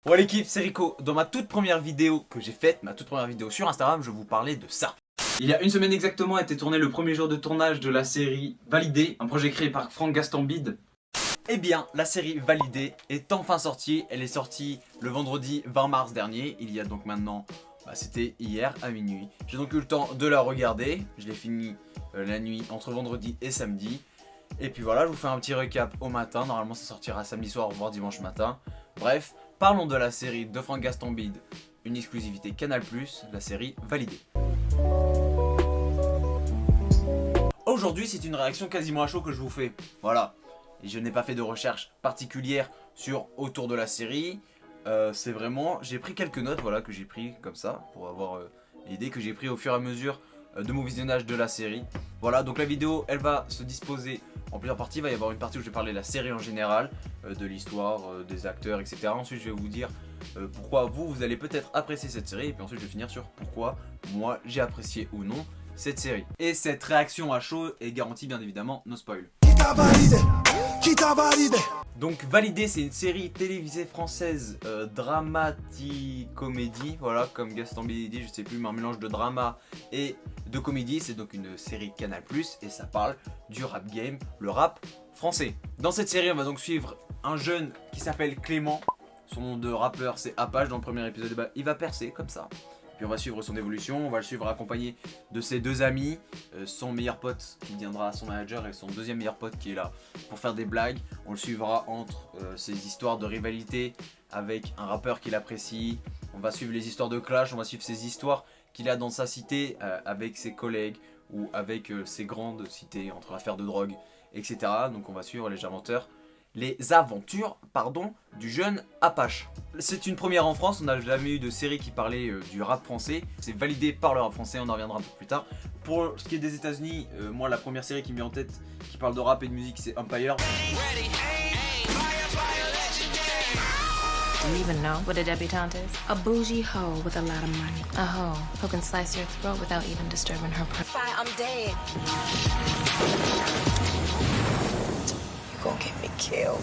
Ouais l'équipe, c'est Rico. Dans ma toute première vidéo que j'ai faite, ma toute première vidéo sur Instagram, je vous parlais de ça. Il y a une semaine exactement a été tourné le premier jour de tournage de la série Validé, un projet créé par Franck Gastambide. Eh bien, la série Validé est enfin sortie. Elle est sortie le vendredi 20 mars dernier. Il y a donc maintenant, c'était hier à minuit. J'ai donc eu le temps de la regarder. Je l'ai fini la nuit entre vendredi et samedi. Et puis voilà, je vous fais un petit récap au matin. Normalement, ça sortira samedi soir, voire dimanche matin. Bref, parlons de la série de Franck Gastambide, une exclusivité Canal+, la série Validé. Aujourd'hui, c'est une réaction quasiment à chaud que je vous fais. Voilà. Et je n'ai pas fait de recherche particulière autour de la série. C'est vraiment, j'ai pris quelques notes, voilà, que j'ai pris comme ça pour avoir l'idée que j'ai pris au fur et à mesure de mon visionnage de la série. Voilà, donc la vidéo, elle va se disposer en plusieurs parties. Il va y avoir une partie où je vais parler de la série en général, de l'histoire, des acteurs, etc. Ensuite, je vais vous dire pourquoi vous allez peut-être apprécier cette série. Et puis ensuite, je vais finir sur pourquoi moi j'ai apprécié ou non cette série. Et cette réaction à chaud est garantie, bien évidemment, no spoil. Donc Validé, c'est une série télévisée française dramatique-comédie, voilà, comme Gastambide dit, je sais plus, mais un mélange de drama et de comédie. C'est donc une série Canal+, et ça parle du rap game, le rap français. Dans cette série, on va donc suivre un jeune qui s'appelle Clément. Son nom de rappeur, c'est Apache. Dans le premier épisode, il va percer comme ça. Puis on va suivre son évolution, on va le suivre accompagné de ses deux amis, son meilleur pote qui deviendra son manager et son deuxième meilleur pote qui est là pour faire des blagues. On le suivra entre ses histoires de rivalité avec un rappeur qu'il apprécie. On va suivre les histoires de clash, on va suivre ses histoires qu'il a dans sa cité avec ses collègues ou avec ses grandes cités entre affaires de drogue, etc. Donc on va suivre les aventures du jeune Apache. C'est une première en France, on n'a jamais eu de série qui parlait du rap français. C'est validé par le rap français, on en reviendra un peu plus tard. Pour ce qui est des États-Unis, moi la première série qui me vient en tête qui parle de rap et de musique, c'est Empire. Do you even know what a debutante is? A bougie hoe with a lot of money. A hoe who can slice your throat without even disturbing her pride. I'm dead. You're gonna get me killed.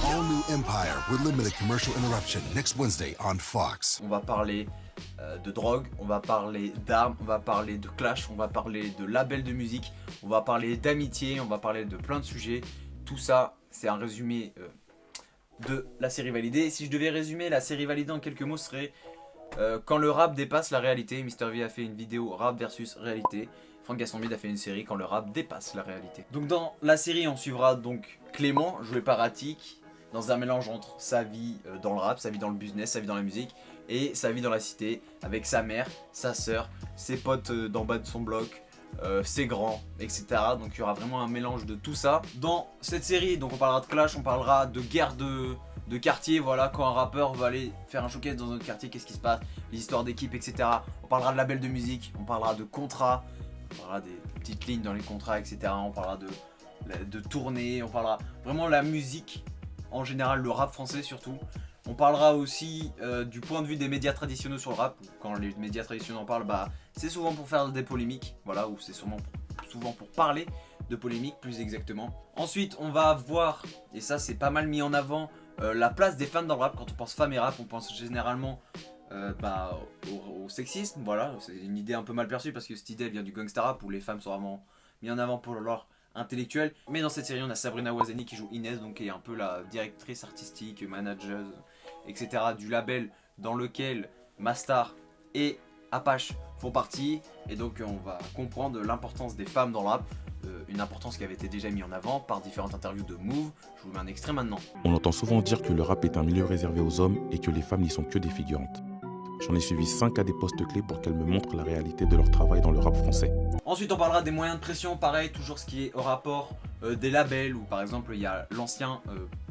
All new Empire with limited commercial interruption next Wednesday on Fox. On va parler de drogue, on va parler d'armes, on va parler de clash, on va parler de labels de musique, on va parler d'amitié, on va parler de plein de sujets. Tout ça, c'est un résumé de la série Validée. Et si je devais résumer la série Validée en quelques mots, ce serait quand le rap dépasse la réalité. Mr V a fait une vidéo rap versus réalité. Franck Gastambide a fait une série quand le rap dépasse la réalité. Donc dans la série, on suivra donc Clément, joué par Attic, dans un mélange entre sa vie dans le rap, sa vie dans le business, sa vie dans la musique et sa vie dans la cité, avec sa mère, sa sœur, ses potes d'en bas de son bloc, ses grands, etc. Donc il y aura vraiment un mélange de tout ça. Dans cette série, donc on parlera de clash, on parlera de guerre de quartier, voilà, quand un rappeur va aller faire un showcase dans un quartier, qu'est-ce qui se passe, les histoires d'équipe, etc. On parlera de label de musique, on parlera de contrats, on parlera des petites lignes dans les contrats, etc. On parlera de tournées, on parlera vraiment de la musique en général, le rap français surtout. On parlera aussi du point de vue des médias traditionnels sur le rap. Quand les médias traditionnels en parlent, c'est souvent pour faire des polémiques, voilà, ou c'est souvent pour parler de polémiques plus exactement. Ensuite, on va voir, et ça c'est pas mal mis en avant, la place des femmes dans le rap. Quand on pense femmes et rap, on pense généralement au sexisme, voilà, c'est une idée un peu mal perçue parce que cette idée vient du gangsta rap où les femmes sont vraiment mises en avant pour leur intellectuel. Mais dans cette série, on a Sabrina Ouazani qui joue Inès, donc qui est un peu la directrice artistique, manager, etc. du label dans lequel Mastar et Apache font partie. Et donc on va comprendre l'importance des femmes dans le rap, une importance qui avait été déjà mise en avant par différentes interviews de Move. Je vous mets un extrait maintenant. On entend souvent dire que le rap est un milieu réservé aux hommes et que les femmes n'y sont que des figurantes. J'en ai suivi 5 à des postes clés pour qu'elles me montrent la réalité de leur travail dans le rap français. Ensuite on parlera des moyens de pression, pareil, toujours ce qui est au rapport des labels, où par exemple il y a l'ancien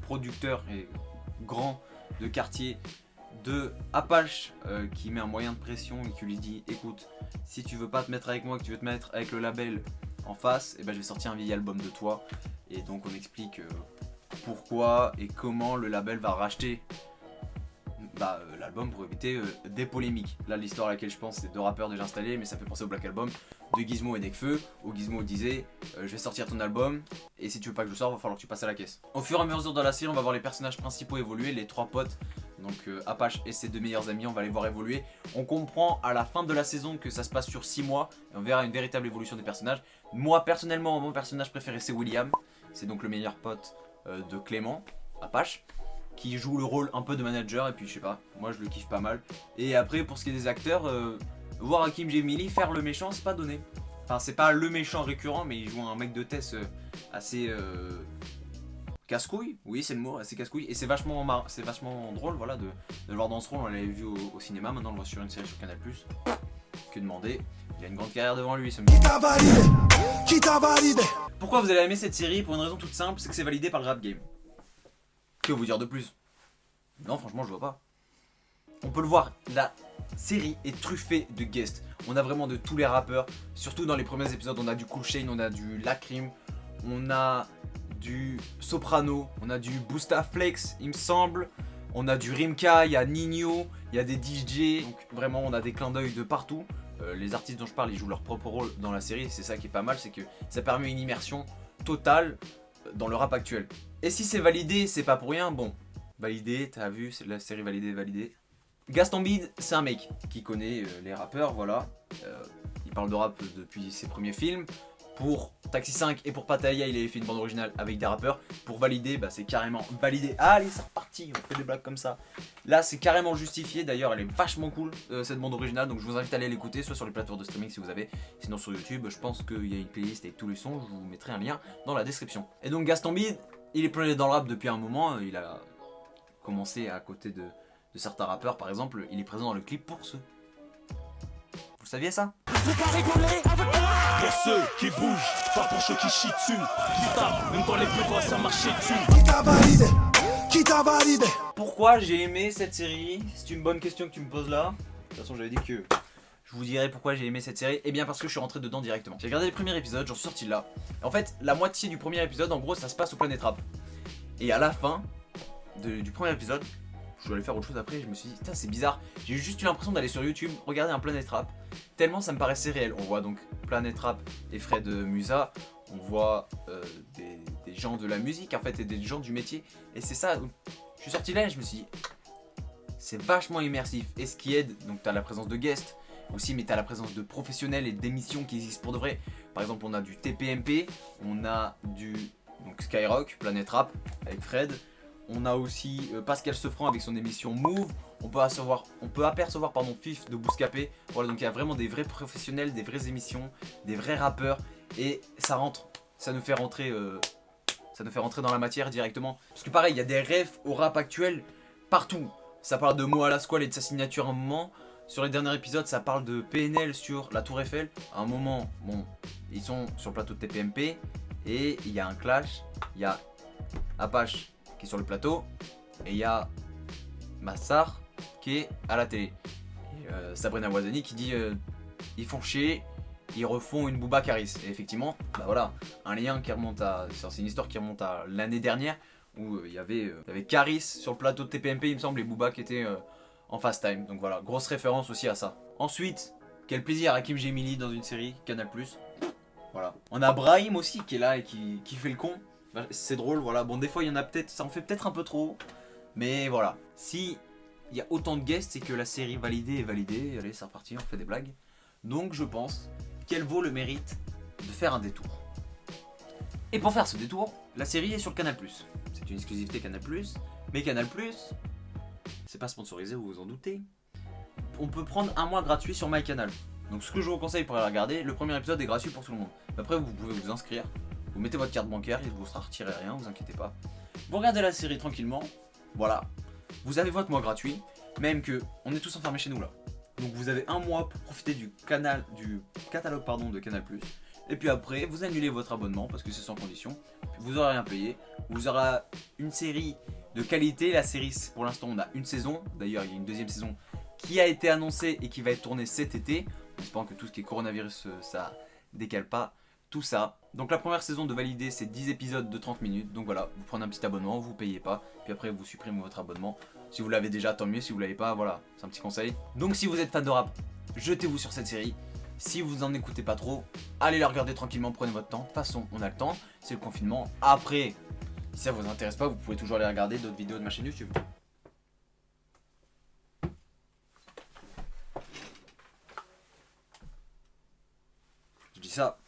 producteur et grand de quartier de Apache qui met un moyen de pression et qui lui dit écoute, si tu veux pas te mettre avec moi, que tu veux te mettre avec le label en face, et je vais sortir un vieil album de toi. Et donc on explique pourquoi et comment le label va racheter l'album pour éviter des polémiques. Là l'histoire à laquelle je pense c'est deux rappeurs déjà installés, mais ça fait penser au Black Album de Gizmo et Nekfeu, où Gizmo disait je vais sortir ton album et si tu veux pas que je le sorte, va falloir que tu passes à la caisse. Au fur et à mesure dans la série, on va voir les personnages principaux évoluer, les trois potes Donc Apache et ses deux meilleurs amis, on va les voir évoluer. On comprend à la fin de la saison que ça se passe sur 6 mois. Et on verra une véritable évolution des personnages. Moi personnellement, mon personnage préféré c'est William. C'est donc le meilleur pote de Clément, Apache, qui joue le rôle un peu de manager. Et puis je sais pas, moi je le kiffe pas mal. Et après pour ce qui est des acteurs, voir Hakim Gemili faire le méchant c'est pas donné. Enfin c'est pas le méchant récurrent, mais il joue un mec de Tess assez... casse-couille, oui c'est le mot, assez casse-couille. Et c'est vachement drôle voilà, de le voir dans ce rôle. On l'avait vu au cinéma, maintenant on le voit sur une série sur Canal+. Que demander, il a une grande carrière devant lui ce mec. Qui t'a validé? Pourquoi vous allez aimer cette série? Pour une raison toute simple, c'est que c'est validé par le rap game. Que vous dire de plus? Non franchement je vois pas. On peut le voir, la série est truffée de guests. On a vraiment de tous les rappeurs. Surtout dans les premiers épisodes, on a du Cool Shane, on a du Lacrim, on a du Soprano, on a du Busta Flex, il me semble. On a du Rimka, il y a Nino, il y a des DJ. Donc vraiment, on a des clins d'œil de partout. Les artistes dont je parle, ils jouent leur propre rôle dans la série. C'est ça qui est pas mal, c'est que ça permet une immersion totale dans le rap actuel. Et si c'est validé, c'est pas pour rien. Bon, validé, t'as vu, c'est la série validée. Gaston Bide, c'est un mec qui connaît les rappeurs, voilà. Il parle de rap depuis ses premiers films. Pour Taxi 5 et pour Pattaya, il avait fait une bande originale avec des rappeurs. Pour valider, bah c'est carrément validé. Allez, c'est reparti, on fait des blagues comme ça. Là, c'est carrément justifié. D'ailleurs, elle est vachement cool, cette bande originale. Donc je vous invite à aller l'écouter, soit sur les plateformes de streaming si vous avez. Sinon sur YouTube, je pense qu'il y a une playlist avec tous les sons. Je vous mettrai un lien dans la description. Et donc Gaston Bide, il est plongé dans le rap depuis un moment. Il a commencé à côté de certains rappeurs, par exemple. Il est présent dans le clip pour ceux. Vous saviez ça? Pour ceux qui bougent, pas pour ceux qui chient dessus. Qui tapent, même quand les plus gros ça marche dessus. Qui t'a validé? Qui t'a validé? Pourquoi j'ai aimé cette série? C'est une bonne question que tu me poses là. De toute façon, j'avais dit que je vous dirais pourquoi j'ai aimé cette série. Et bien parce que je suis rentré dedans directement. J'ai regardé le premier épisode, j'en suis sorti là. Et en fait, la moitié du premier épisode, en gros, ça se passe au Planet Rap. Et à la fin du premier épisode, je dois aller faire autre chose après, je me suis dit, putain c'est bizarre, j'ai juste eu l'impression d'aller sur YouTube, regarder un Planet Rap, tellement ça me paraissait réel. On voit donc Planet Rap et Fred Musa, on voit des gens de la musique en fait et des gens du métier, et c'est ça, je suis sorti là et je me suis dit, c'est vachement immersif. Et ce qui aide, donc t'as la présence de guests aussi, mais t'as la présence de professionnels et d'émissions qui existent pour de vrai. Par exemple on a du TPMP, on a du donc Skyrock, Planet Rap avec Fred. On a aussi Pascal Sefranc avec son émission Move. On peut apercevoir Fif de Bouscapé. Voilà, donc il y a vraiment des vrais professionnels, des vraies émissions, des vrais rappeurs. Et ça nous fait rentrer dans la matière directement. Parce que pareil, il y a des refs au rap actuel partout. Ça parle de Mo à la Squale et de sa signature à un moment. Sur les derniers épisodes, ça parle de PNL sur la Tour Eiffel. À un moment, bon, ils sont sur le plateau de TPMP. Et il y a un clash. Il y a Apache qui est sur le plateau, et il y a Massar qui est à la télé. Et Sabrina Ouazani qui dit ils font chier, ils refont une Booba Caris. Et effectivement, bah voilà, un lien qui remonte à. C'est une histoire qui remonte à l'année dernière où il y avait Caris sur le plateau de TPMP, il me semble, et Booba qui était en fast time. Donc voilà, grosse référence aussi à ça. Ensuite, quel plaisir Hakim Gemili dans une série Canal+. Voilà. On a Brahim aussi qui est là et qui fait le con. C'est drôle, voilà. Bon, des fois, il y en a peut-être, ça en fait peut-être un peu trop. Mais voilà. Si il y a autant de guests, c'est que la série validée est validée. Allez, c'est reparti, on fait des blagues. Donc, je pense qu'elle vaut le mérite de faire un détour. Et pour faire ce détour, la série est sur Canal+. C'est une exclusivité Canal+. Mais Canal+, c'est pas sponsorisé, vous vous en doutez. On peut prendre un mois gratuit sur MyCanal. Donc, ce que je vous conseille pour aller regarder, le premier épisode est gratuit pour tout le monde. Après, vous pouvez vous inscrire. Vous mettez votre carte bancaire, il ne vous sera retiré rien, vous inquiétez pas. Vous regardez la série tranquillement, voilà. Vous avez votre mois gratuit, même que on est tous enfermés chez nous là. Donc vous avez un mois pour profiter du catalogue de Canal+. Et puis après, vous annulez votre abonnement parce que c'est sans condition. Vous n'aurez rien payé. Vous aurez une série de qualité. La série, pour l'instant, on a une saison. D'ailleurs, il y a une deuxième saison qui a été annoncée et qui va être tournée cet été. En espérant que tout ce qui est coronavirus, ça décale pas. Tout ça. Donc la première saison de valider, c'est 10 épisodes de 30 minutes. Donc voilà, vous prenez un petit abonnement, vous payez pas. Puis après, vous supprimez votre abonnement. Si vous l'avez déjà, tant mieux. Si vous l'avez pas, voilà, c'est un petit conseil. Donc si vous êtes fan de rap, jetez-vous sur cette série. Si vous en écoutez pas trop, allez la regarder tranquillement, prenez votre temps. De toute façon, on a le temps, c'est le confinement. Après, si ça vous intéresse pas, vous pouvez toujours aller regarder d'autres vidéos de ma chaîne YouTube. ça.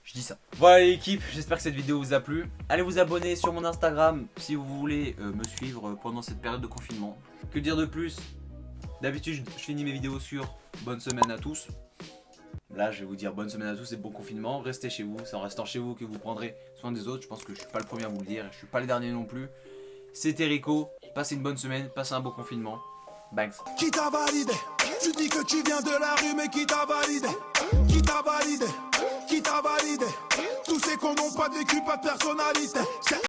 Je dis ça. Voilà l'équipe, j'espère que cette vidéo vous a plu. Allez vous abonner sur mon Instagram si vous voulez me suivre pendant cette période de confinement. Que dire de plus? D'habitude je finis mes vidéos sur bonne semaine à tous. Là je vais vous dire bonne semaine à tous et bon confinement. Restez chez vous, c'est en restant chez vous que vous prendrez soin des autres. Je pense que je suis pas le premier à vous le dire, je suis pas le dernier non plus. C'était Rico, passez une bonne semaine, passez un bon confinement. Banks. Qui t'a validé? Tu dis que tu viens de la rue mais qui t'a validé? Qui t'a validé? Qui t'a validé? Tous ces cons n'ont pas de vécu, pas de personnalité.